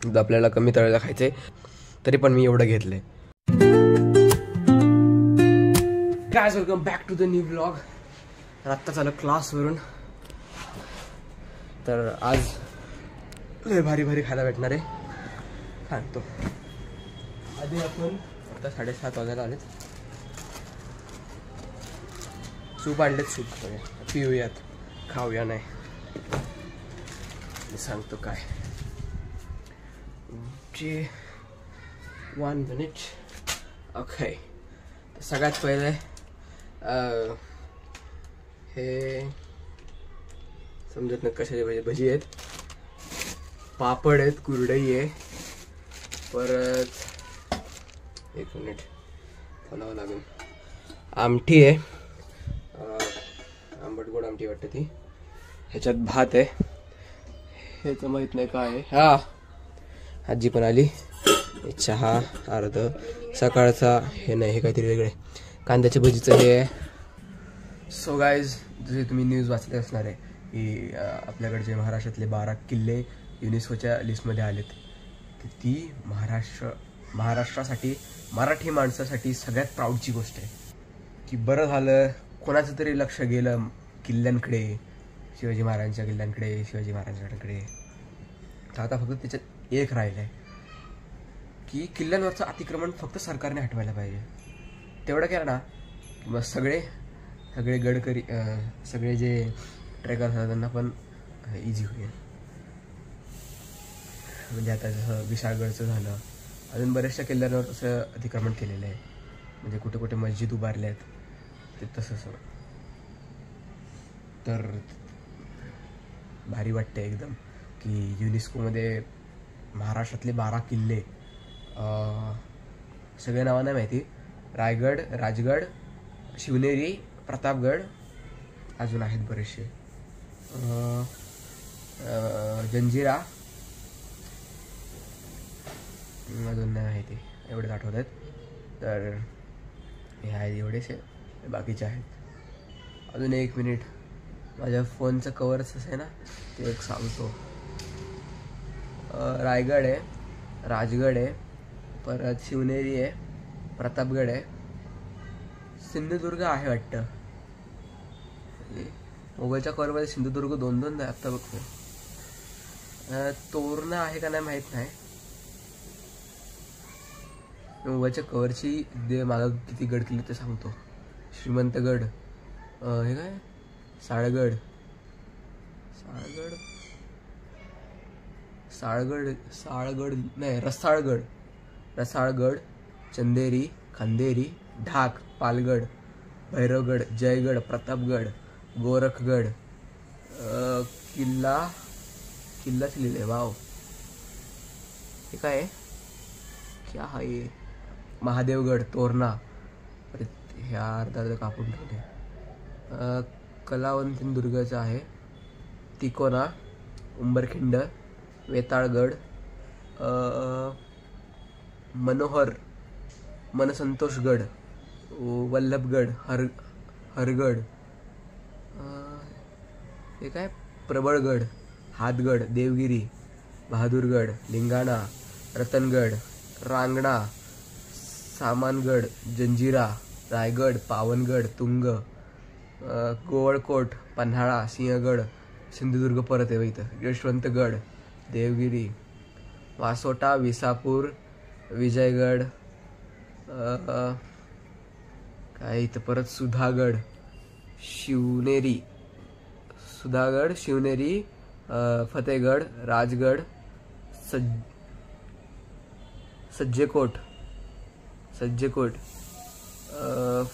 आपल्याला कमी तळलेलं खायचंय, तरी पण मी एवढं घेतलंय. Guys welcome back to the new blog. आत्ता चालू क्लासवरून, तर आज लय भारी भारी खायला भेटणार आहे, सांगतो. आधी आपण आता 7:30 वाजायला आलेत. सूप आणलेत, सूप पिऊयात, खाऊया नाही. मी सांगतो काय. 1 मिनिट. ओके, सगळ्यात पहिले हे समजत नाही कशाचे भजी आहेत, पापड आहेत, कुरडई आहे, परत 1 मिनिट बोलावं लागेल, आमटी आहे, आंबट गोड आमटी वाटतं ती. ह्याच्यात भात आहे, ह्याचं माहीत नाही काय आहे. हा, आजी पण आली. चहा अर्ध सकाळचा, हे नाही, हे काहीतरी वेगळे कांद्याच्या भजीचं हे आहे. सो गाईज, जसे तुम्ही न्यूज वाचले असणार आहे की आपल्याकडचे महाराष्ट्रातले 12 किल्ले युनेस्कोच्या लिस्टमध्ये आलेत. तर ती महाराष्ट्रासाठी, मराठी माणसासाठी सगळ्यात प्राऊडची गोष्ट आहे की बरं झालं कोणाचं तरी लक्ष गेलं किल्ल्यांकडे, शिवाजी महाराजांच्या किल्ल्यांकडे, शिवाजी महाराजांकडे. तर आता फक्त त्याच्यात एक राहिलं आहे की किल्ल्यांवरचं अतिक्रमण फक्त सरकारने हटवायला पाहिजे. तेवढं केलं ना की मग सगळे गडकरी, सगळे जे ट्रेकर असतात त्यांना पण इझी होईल. म्हणजे आता जसं विशाळगडचं झालं, अजून बऱ्याचशा किल्ल्यांवर तसं अतिक्रमण केलेलं आहे. म्हणजे कुठे कुठे मस्जिद उभारले आहेत ते तसंच. तर भारी वाटते एकदम की युनेस्कोमध्ये महाराष्ट्रातले 12 किल्ले, सगळे नावं नाही माहिती, रायगड, राजगड, शिवनेरी, प्रतापगड, अजून आहेत बरेचसे, जंजिरा, अजून नाही माहिती, एवढेच आठवत आहेत. तर हे आहेत एवढेसे, बाकीचे आहेत. अजून 1 मिनिट, माझ्या फोनचं कवरच असं आहे ना, ते एक सांगतो. रायगड आहे, राजगड आहे, परत शिवनेरी आहे, प्रतापगड आहे, सिंधुदुर्ग आहे वाटतं. मोबाईलच्या कवरमध्ये सिंधुदुर्ग 2 आत्ता बघतो. तोरणा आहे का नाही माहीत नाही. मोबाईलच्या कवरची दे मागं किती गड किल्ले ते सांगतो. श्रीमंतगड, हे काय, साळगड नाही, रसाळगड, चंदेरी, खांदेरी, ढाक, पालगड, भैरवगड, जयगड, प्रतापगड, गोरखगड, किल्लाच लिहिले. वाव, हे काय आहे, क्या आहे, महादेवगड, तोरणा, ह्या अर्धा कापून ठेवले. कलावंतीन दुर्गाचं आहे, तिकोना, उंबरखिंड, वेताळगड, मनसंतोषगड, वल्लभगड, हरगड, हे काय, प्रबळगड, हातगड, देवगिरी, बहादूरगड, लिंगाणा, रतनगड, रांगणा, सामानगड, जंजिरा, रायगड, पावनगड, तुंग, गोवळकोट, पन्हाळा, सिंहगड, सिंधुदुर्ग परत आहे इथं, यशवंतगड, देवगिरी, वासोटा, विसापूर, विजयगड, काय इथं परत सुधागड, शिवनेरी, फतेहगड, राजगड, सज्जेकोट,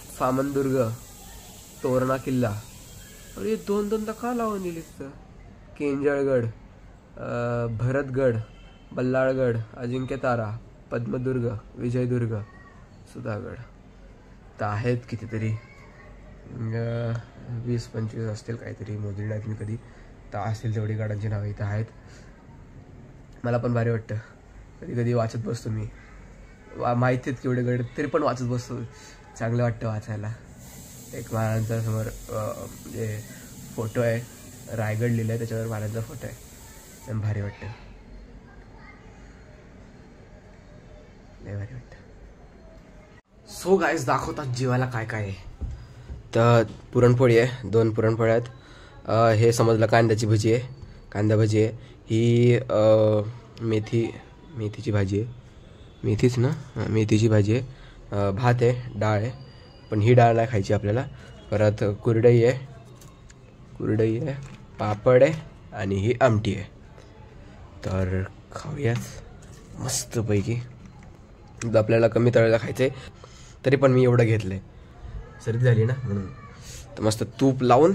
फामनदुर्ग, तोरणा किल्ला. अरे 2 का लावून दिली. केंजळगड, भरतगड, बल्लाळगड, अजिंक्यतारा, पद्मदुर्ग, विजयदुर्ग, सुधागड. तर आहेत कितीतरी, 20-25 असतील काहीतरी, मोजली नाहीत मी कधी. तर असतील तेवढी गडांची नावं इथं आहेत. मला पण भारी वाटतं, कधी कधी वाचत बसतो मी. माहिती आहेत केवढे गड, तरी पण वाचत बसतो, चांगलं वाटतं वाचायला. एक महाराजांचा समोर म्हणजे फोटो आहे, रायगड लिहिलं आहे त्याच्यावर, महाराजांचा फोटो आहे, भारी वाटतं. लय भारी वाटतं. सो गाईज दाखवतात जेवायला काय काय आहे. तर पुरणपोळी आहे, 2 पुरणपोळ्या आहेत. हे समजलं कांद्याची भजी आहे, कांदा भजी आहे. ही मेथीची भाजी आहे, मेथीच ना, मेथीची भाजी आहे. भात आहे, डाळ आहे, पण ही डाळ नाही खायची आपल्याला. परत कुरडई आहे, पापड आहे आणि ही आमटी आहे. तर खाऊयात मस्तपैकी. आपल्याला कमी तळेला खायचं आहे, तरी पण मी एवढं घेतलं आहे. सर्दी झाली ना म्हणून. तर मस्त तूप लावून